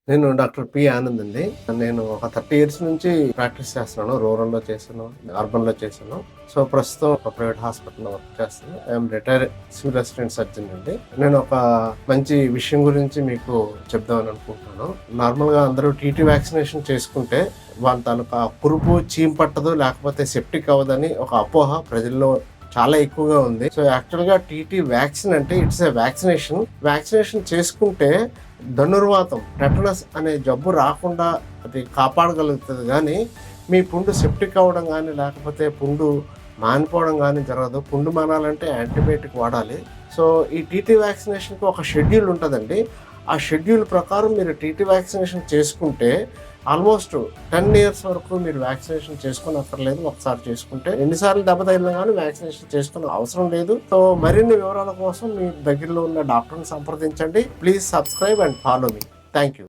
నేను doctor P Anand అండి. నేను ఒక 30 ఇయర్స్ నుంచి ప్రాక్టీస్ చేస్తున్నాను. రూరల్‌లో చేశాను, అర్బన్‌లో చేశాను. సో, ప్రస్తుతం ఒక ప్రైవేట్ హాస్పిటల్‌లో వర్క్ చేస్తున్నాను. I'm retired civil assistant surgeon అండి. నేను ఒక మంచి విషయం గురించి మీకు చెప్దామని అనుకుంటున్నాను. నార్మల్‌గా అందరూ టీటీ వ్యాక్సినేషన్ చేసుకుంటే వాళ్ళ తాలూకా కురుపు, చీము పట్టదు, లేకపోతే సెప్టిక్ అవ్వదని ఒక అపోహ ప్రజల్లో చాలా ఎక్కువగా ఉంది. సో, యాక్చువల్‌గా టీటీ వ్యాక్సిన్ అంటే ఇట్స్ ఏ వ్యాక్సినేషన్. వ్యాక్సినేషన్ చేసుకుంటే ధనుర్వాతం, టెటనస్ అనే జబ్బు రాకుండా అది కాపాడగలుగుతుంది. కానీ మీ పుండు సెప్టిక్ అవ్వడం కానీ, లేకపోతే పుండు మానిపోవడం కానీ జరగదు. పుండు మానాలంటే యాంటీబయాటిక్ వాడాలి. సో, ఈ టీటీ వ్యాక్సినేషన్కి ఒక షెడ్యూల్ ఉంటుందండి. ఆ షెడ్యూల్ ప్రకారం మీరు టీటీ వ్యాక్సినేషన్ చేసుకుంటే ఆల్మోస్ట్ 10 ఇయర్స్ వరకు మీరు వ్యాక్సినేషన్ చేసుకోనక్కర్లేదు. ఒకసారి చేసుకుంటే ఎన్నిసార్లు దెబ్బ తగిలినా కానీ వ్యాక్సినేషన్ చేసుకునే అవసరం లేదు. సో, మరిన్ని వివరాల కోసం మీ దగ్గరలో ఉన్న డాక్టర్ని సంప్రదించండి. Please subscribe and follow me. Thank you.